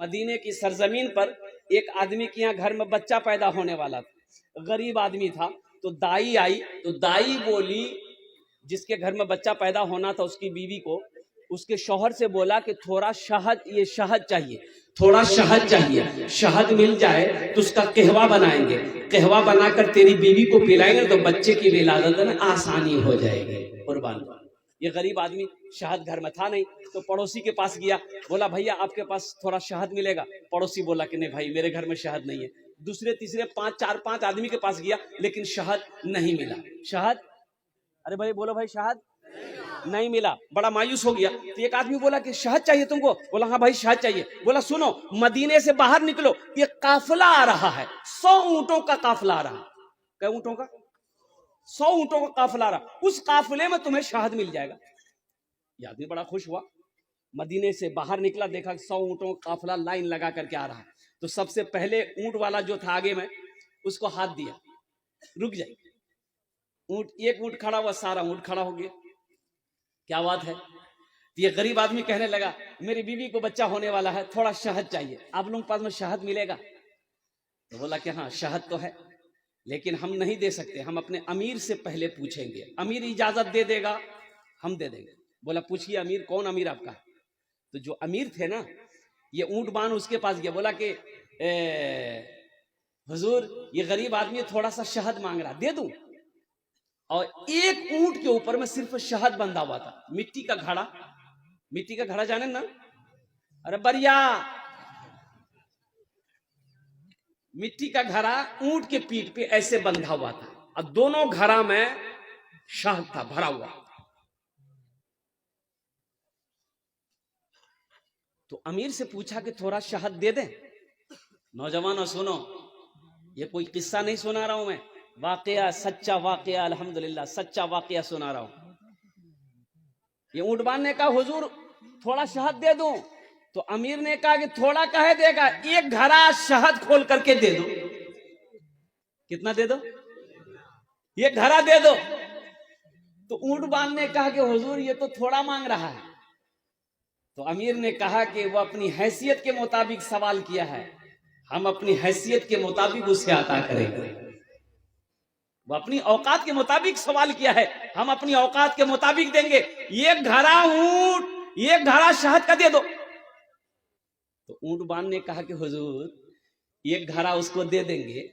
مدینے کی سرزمین پر ایک آدمی کے یہاں گھر میں بچہ پیدا ہونے والا تھا، غریب آدمی تھا، تو دائی آئی، تو دائی بولی جس کے گھر میں بچہ پیدا ہونا تھا اس کی بیوی کو، اس کے شوہر سے بولا کہ تھوڑا شہد، یہ شہد چاہیے، تھوڑا شہد چاہیے، شہد مل جائے تو اس کا قہوہ بنائیں گے، قہوہ بنا کر تیری بیوی کو پلائیں گے تو بچے کی ولادت میں آسانی ہو جائے گی۔ قربان۔ یہ غریب آدمی شہد گھر میں تھا نہیں، تو پڑوسی کے پاس گیا، بولا بھیا آپ کے پاس تھوڑا شہد ملے گا؟ پڑوسی بولا کہ نہیں بھائی میرے گھر میں شہد نہیں ہے۔ دوسرے تیسرے چار پانچ آدمی کے پاس گیا لیکن شہد نہیں ملا۔ شہد، ارے بھائی بولو بھائی، شہد نہیں ملا۔ بڑا مایوس ہو گیا۔ تو ایک آدمی بولا کہ شہد چاہیے تم کو؟ بولا ہاں بھائی شہد چاہیے۔ بولا سنو، مدینے سے باہر نکلو، یہ قافلہ آ رہا ہے، 100 اونٹوں کا قافلہ آ رہا ہے۔ کیا اونٹوں کا؟ 100 اونٹوں کا قافلہ آ رہا، اس قافلے میں تمہیں شہد مل جائے گا۔ یہ آدمی بڑا خوش ہوا، مدینے سے باہر نکلا، دیکھا 100 اونٹوں کا قافلہ لائن لگا کر کے آ رہا ہے۔ تو سب سے پہلے اونٹ والا جو تھا آگے میں، اس کو ہاتھ دیا، رک جائے۔ اونٹ، ایک اونٹ کھڑا ہوا، سارا اونٹ کھڑا ہو گیا۔ کیا بات ہے؟ یہ غریب آدمی کہنے لگا میری بیوی کو بچہ ہونے والا ہے، تھوڑا شہد چاہیے، آپ لوگوں کے پاس میں شہد ملے گا؟ تو بولا کہ ہاں شہد تو ہے لیکن ہم نہیں دے سکتے، ہم اپنے امیر سے پہلے پوچھیں گے، امیر اجازت دے دے گا ہم دے دیں گے۔ بولا پوچھئے امیر، کون امیر آپ کا؟ تو جو امیر تھے نا، یہ اونٹ بان اس کے پاس گیا، بولا کہ حضور یہ غریب آدمی تھوڑا سا شہد مانگ رہا، دے دوں؟ اور ایک اونٹ کے اوپر میں صرف شہد بندھا ہوا تھا، مٹی کا گھڑا، مٹی کا گھڑا جانے نا، ارے بریا، مٹی کا گھڑا اونٹ کے پیٹھ پہ ایسے بندھا ہوا تھا، اور دونوں گھڑا میں شہد تھا بھرا ہوا۔ تو امیر سے پوچھا کہ تھوڑا شہد دے دیں؟ نوجوانوں سنو، یہ کوئی قصہ نہیں سنا رہا ہوں میں، واقعہ، سچا واقعہ، الحمدللہ سچا واقعہ سنا رہا ہوں۔ یہ اونٹ بان نے کہا حضور تھوڑا شہد دے دوں؟ تو امیر نے کہا کہ تھوڑا کہے دے گا، ایک گھڑا شہد کھول کر کے دے دو۔ کتنا دے دو؟ ایک گھڑا دے دو۔ تو اونٹ بان نے کہا کہ حضور یہ تو تھوڑا مانگ رہا ہے۔ تو امیر نے کہا کہ وہ اپنی حیثیت کے مطابق سوال کیا ہے، ہم اپنی حیثیت کے مطابق اسے عطا کریں گے۔ وہ اپنی اوقات کے مطابق سوال کیا ہے، ہم اپنی اوقات کے مطابق دیں گے۔ ایک گھڑا اونٹ، ایک گھڑا شہد کا دے دو۔ تو اونٹ بان نے کہا کہ حضور ایک گھڑا اس کو دے دیں گے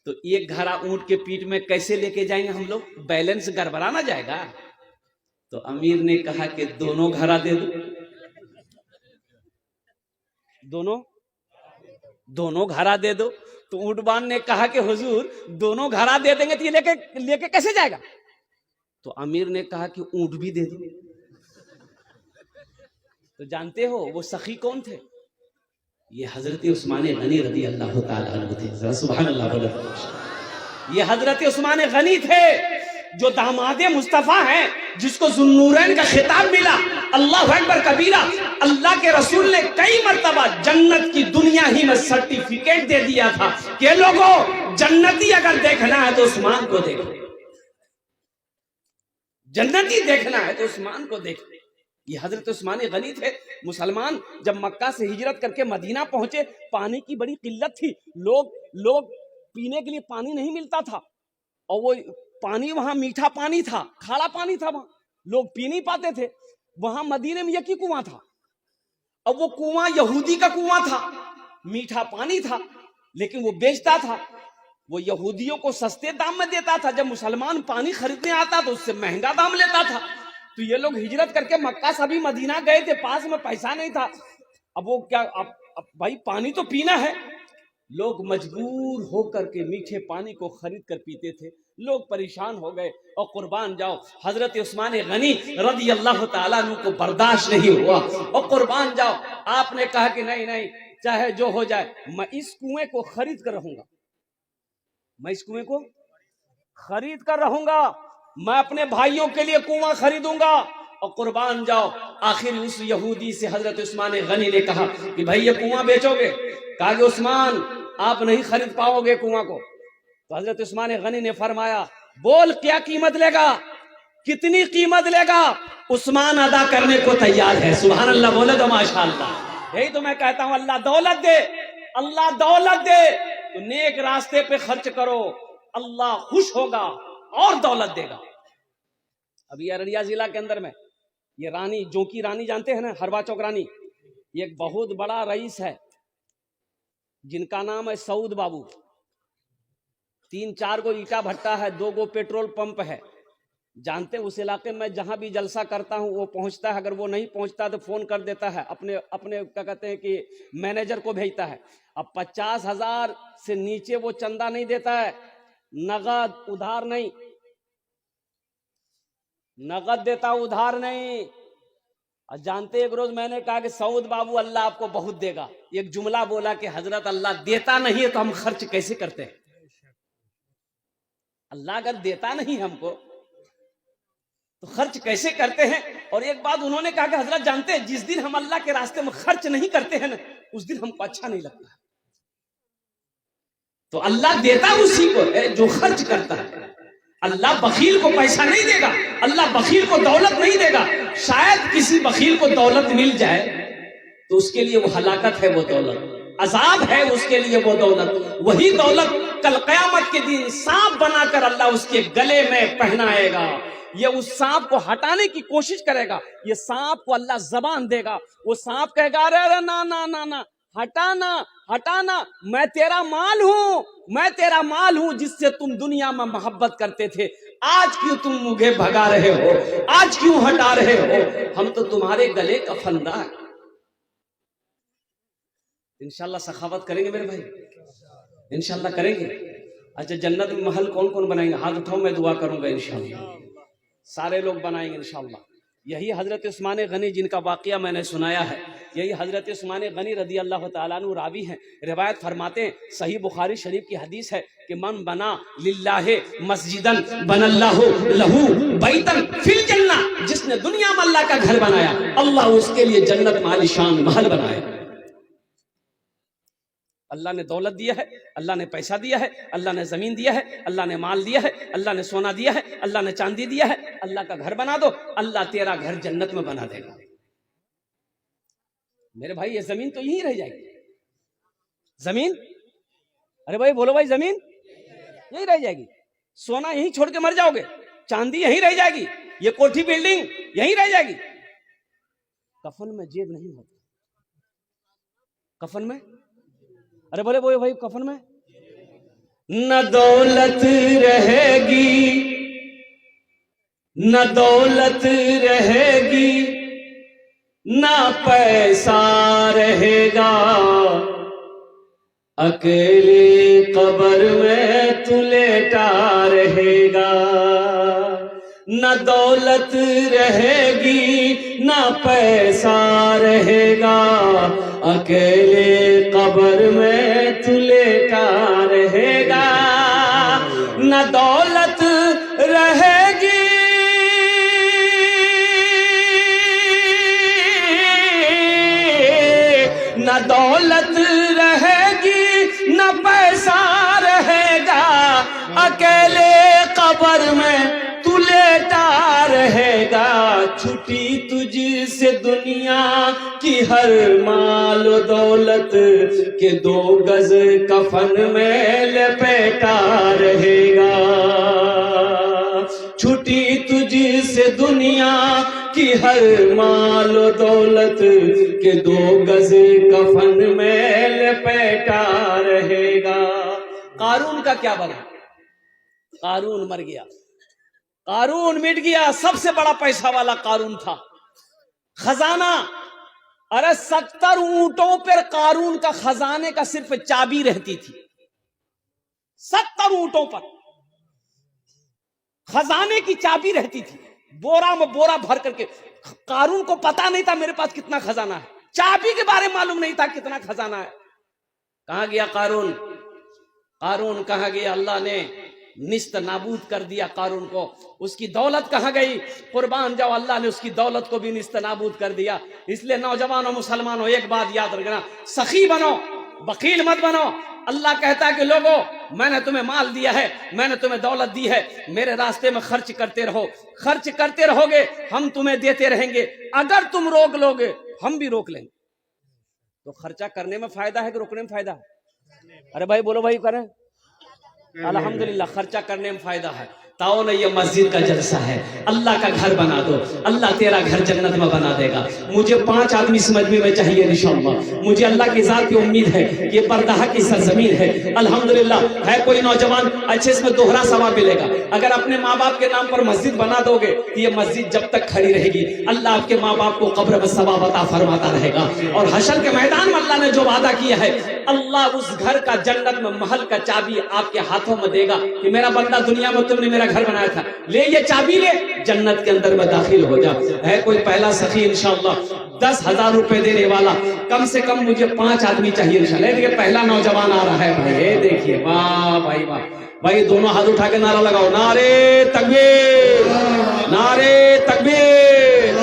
تو ایک گھڑا اونٹ کے پیٹ میں کیسے لے کے جائیں گے ہم لوگ؟ بیلنس گڑبڑا نہ جائے گا۔ تو امیر نے کہا کہ دونوں گھڑا دے دو۔ دونوں گھڑا دے دو۔ تو اونٹ بان نے کہا کہ حضور دونوں گھڑا دے دیں گے تو یہ لے کے کیسے جائے گا؟ تو امیر نے کہا کہ اونٹ بھی دے دو۔ تو جانتے ہو وہ سخی کون تھے؟ یہ حضرت عثمان غنی رضی اللہ تعالیٰ عنہ تھے۔ سبحان اللہ بولے۔ یہ حضرت عثمان غنی تھے جو داماد مصطفیٰ ہیں، جس کو ذو النورین کا خطاب ملا۔ اللہ اکبر کبیرہ، اللہ کے رسول نے کئی مرتبہ جنت کی دنیا ہی میں سرٹیفکیٹ دے دیا تھا کہ لوگوں جنتی اگر دیکھنا ہے تو عثمان کو دیکھو، جنتی دیکھنا ہے تو عثمان کو دیکھو۔ یہ حضرت عثمان غنی تھے۔ مسلمان جب مکہ سے ہجرت کر کے مدینہ پہنچے، پانی کی بڑی قلت تھی، لوگ پینے کے لیے پانی نہیں ملتا تھا، اور وہ پانی وہاں میٹھا پانی تھا، کھارا پانی تھا، وہاں لوگ پی نہیں پاتے تھے۔ وہاں مدینے میں ایک ہی کنواں تھا، اور وہ کنواں یہودی کا کنواں تھا، میٹھا پانی تھا لیکن وہ بیچتا تھا، وہ یہودیوں کو سستے دام میں دیتا تھا، جب مسلمان پانی خریدنے آتا تو اس سے مہنگا دام لیتا تھا۔ تو یہ لوگ ہجرت کر کے مکہ سے بھی مدینہ گئے تھے، پاس میں پیسہ نہیں تھا، اب وہ کیا، اب بھائی پانی تو پینا ہے، لوگ مجبور ہو کر کے میٹھے پانی کو خرید کر پیتے تھے۔ لوگ پریشان ہو گئے، اور قربان جاؤ حضرت عثمان غنی رضی اللہ تعالیٰ عنہ کو برداشت نہیں ہوا، اور قربان جاؤ آپ نے کہا کہ نہیں چاہے جو ہو جائے میں اس کنویں کو خرید کر رہوں گا، میں اس کنویں کو خرید کر رہوں گا، میں اپنے بھائیوں کے لیے کنواں خریدوں گا۔ اور قربان جاؤ آخر اس یہودی سے حضرت عثمان غنی نے کہا کہ بھائی یہ کنواں بیچو گے؟ کہا کہ عثمان آپ نہیں خرید پاؤ گے کنواں کو۔ تو حضرت عثمان غنی نے فرمایا بول کیا قیمت لے گا، کتنی قیمت لے گا؟ عثمان ادا کرنے کو تیار ہے۔ سبحان اللہ بولے تو ماشاءاللہ۔ یہی تو میں کہتا ہوں اللہ دولت دے، اللہ دولت دے تو نیک راستے پہ خرچ کرو، اللہ خوش ہوگا اور دولت دے گا۔ ابھی ارریہ ضلع کے اندر میں یہ رانی، جونکی رانی جانتے ہیں نا، ہروا چوک رانی، یہ ایک بہت بڑا رئیس ہے جن کا نام ہے سعود بابو۔ 3-4 گو اینٹا بھٹا ہے، 2 گو پیٹرول پمپ ہے۔ جانتے اس علاقے میں جہاں بھی جلسہ کرتا ہوں وہ پہنچتا ہے، اگر وہ نہیں پہنچتا تو فون کر دیتا ہے، اپنے کیا کہتے ہیں کہ مینیجر کو بھیجتا ہے۔ اب 50,000 سے نیچے وہ چندہ نہیں دیتا ہے، نقد ادھار نہیں، نقد دیتا ادھار نہیں۔ اور جانتے ایک روز میں نے کہا کہ سعود بابو اللہ آپ کو بہت دے گا، ایک جملہ بولا کہ حضرت اللہ دیتا نہیں ہے تو ہم خرچ کیسے کرتے ہیں؟ اللہ اگر دیتا نہیں ہم کو تو خرچ کیسے کرتے ہیں؟ اور ایک بات انہوں نے کہا کہ حضرت جانتے ہیں جس دن ہم اللہ کے راستے میں خرچ نہیں کرتے ہیں نا اس دن ہم کو اچھا نہیں لگتا۔ تو اللہ دیتا اسی کو ہے جو خرچ کرتا ہے۔ اللہ بخیل کو پیسہ نہیں دے گا، اللہ بخیل کو دولت نہیں دے گا۔ شاید کسی بخیل کو دولت مل جائے تو اس کے لیے وہ ہلاکت ہے، وہ دولت عذاب ہے اس کے لیے وہ دولت۔ وہی دولت کل قیامت کے دن سانپ بنا کر اللہ اس کے گلے میں پہنائے گا، یہ اس سانپ کو ہٹانے کی کوشش کرے گا، یہ سانپ کو اللہ زبان دے گا، وہ سانپ کہے گا ارے نا نا نا نا ہٹانا ہٹانا، میں تیرا مال ہوں، میں تیرا مال ہوں جس سے تم دنیا میں محبت کرتے تھے، آج کیوں تم مجھے بھگا رہے ہو، آج کیوں ہٹا رہے ہو؟ ہم تو تمہارے گلے کا پھندا ہے۔ انشاءاللہ سخاوت کریں گے میرے بھائی، انشاءاللہ کریں گے۔ اچھا جنت میں محل کون کون بنائیں گے؟ ہاتھ اٹھاؤ، میں دعا کروں گا انشاءاللہ۔ سارے لوگ بنائیں گے انشاءاللہ۔ یہی حضرت عثمان غنی جن کا واقعہ میں نے سنایا ہے، یہی حضرت عثمان غنی رضی اللہ تعالیٰ عنہ راوی ہیں، روایت فرماتے ہیں، صحیح بخاری شریف کی حدیث ہے کہ من بنا للہ مسجدن بن اللہ لہو بیتن فی الجنہ، جس نے دنیا میں اللہ کا گھر بنایا اللہ اس کے لیے جنت میں عالیشان محل بنائے۔ اللہ نے دولت دیا ہے، اللہ نے پیسہ دیا ہے، اللہ نے زمین دیا ہے، اللہ نے مال دیا ہے، اللہ نے سونا دیا ہے، اللہ نے چاندی دیا ہے، اللہ کا گھر بنا دو، اللہ تیرا گھر جنت میں بنا دے گا۔ میرے بھائی یہ زمین تو یہیں رہ جائے گی، زمین، ارے بھائی بولو بھائی، زمین یہیں رہ جائے گی، سونا یہیں چھوڑ کے مر جاؤ گے، چاندی یہیں رہ جائے گی، یہ کوٹھی بلڈنگ یہیں رہ جائے گی۔ کفن میں جیب نہیں ہوتی، کفن میں، ارے بولے بولے بھائی کفن میں نہ دولت رہے گی، نہ دولت رہے گی، نہ پیسہ رہے گا، اکیلے قبر میں تو لیٹا رہے گا۔ نہ دولت رہے گی، نہ پیسہ رہے گا، اکیلے قبر میں تو لیٹا رہے گا۔ نہ دولت رہے گی، نہ دولت رہے گی، نہ پیسہ رہے گا، اکیلے قبر میں تو لیٹا رہے گا۔ چھٹی تجھ سے دنیا کی ہر مال و دولت کے 2 گز کفن میں لپیٹا رہے گا۔ چھٹی تجھ سے دنیا کی ہر مال و دولت کے 2 گز کفن میں لپیٹا رہے گا۔ قارون کا کیا بنا؟ قارون مر گیا، قارون مٹ گیا، سب سے بڑا پیسہ والا قارون تھا، خزانہ، ارے 70 اونٹوں پر قارون کا خزانے کا صرف چابی رہتی تھی، 70 اونٹوں پر خزانے کی چابی رہتی تھی، بورا میں بورا بھر کر کے۔ قارون کو پتا نہیں تھا میرے پاس کتنا خزانہ ہے، چابی کے بارے معلوم نہیں تھا کتنا خزانہ ہے۔ کہاں گیا قارون؟ قارون کہاں گیا؟ اللہ نے نست نابود کر دیا قارون کو۔ اس کی دولت کہاں گئی؟ قربان جاؤ، اللہ نے اس کی دولت کو بھی نست نابود کر دیا۔ اس لیے نوجوانوں مسلمانوں ایک بات یاد رکھنا، سخی بنو، بخیل مت بنو۔ اللہ کہتا ہے کہ لوگوں میں نے تمہیں مال دیا ہے، میں نے تمہیں دولت دی ہے، میرے راستے میں خرچ کرتے رہو، خرچ کرتے رہو گے، ہم تمہیں دیتے رہیں گے، اگر تم روک لو گے ہم بھی روک لیں گے۔ تو خرچہ کرنے میں فائدہ ہے کہ رکنے میں فائدہ ہے؟ ارے بھائی بولو بھائی، کریں الحمدللہ خرچہ کرنے میں فائدہ ہے۔ تاؤ نے یہ مسجد کا جلسہ ہے، اللہ کا گھر بنا دو، اللہ تیرا گھر جنت میں بنا دے گا۔ مجھے 5 آدمی اس مجمع میں چاہیے انشاءاللہ، مجھے اللہ کی ذات کی امید ہے، یہ پردہ کی سرزمین ہے الحمدللہ۔ ہے کوئی نوجوان اچھے، اس میں دوہرا ثواب ملے گا۔ اگر اپنے ماں باپ کے نام پر مسجد بنا دو گے تو یہ مسجد جب تک کھڑی رہے گی، اللہ آپ کے ماں باپ کو قبر میں ثواب عطا فرماتا رہے گا، اور حشر کے میدان میں اللہ نے جو وعدہ کیا ہے، اللہ اس گھر کا جنت میں محل کا چابی آپ کے ہاتھوں میں دے گا کہ میرا بندہ دنیا میں تم نے میرا گھر بنایا تھا، لے یہ چابی لے، جنت کے اندر میں داخل ہو جا۔ ہے کوئی پہلا سخی انشاءاللہ 10,000 روپے دینے والا؟ کم سے کم مجھے 5 آدمی چاہیے انشاءاللہ۔ دیکھیے پہلا نوجوان آ رہا ہے بھائی، یہ دیکھیے، واہ بھائی واہ بھائی، دونوں ہاتھ اٹھا کے نعرہ لگاؤ، نعرے تکبیر، نعرے تکبیر۔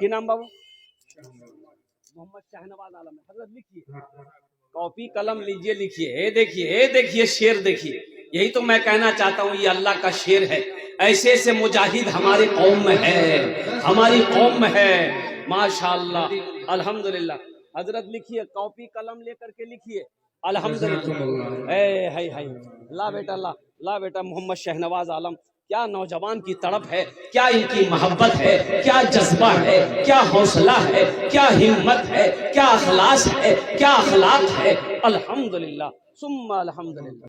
کی نام بابو؟ محمد شہنواز عالم۔ حضرت لکھیے، کاپی قلم لیجئے، لکھیے۔ اے دیکھیے، اے دیکھیے شعر دیکھیے، یہی تو میں کہنا چاہتا ہوں، یہ اللہ کا شعر ہے۔ ایسے ایسے مجاہد ہماری قوم میں ہے، ہماری قوم میں ہے، ماشاءاللہ الحمدللہ۔ حضرت لکھیے، کاپی قلم لے کر کے لکھیے الحمدللہ۔ اے ہائی ہائی، لا بیٹا لا، لا بیٹا محمد شہنواز عالم، کیا نوجوان کی تڑپ ہے، کیا ان کی محبت ہے، کیا جذبہ ہے، کیا حوصلہ ہے، کیا ہمت ہے، کیا اخلاص ہے، کیا اخلاق ہے، الحمدللہ ثم الحمدللہ۔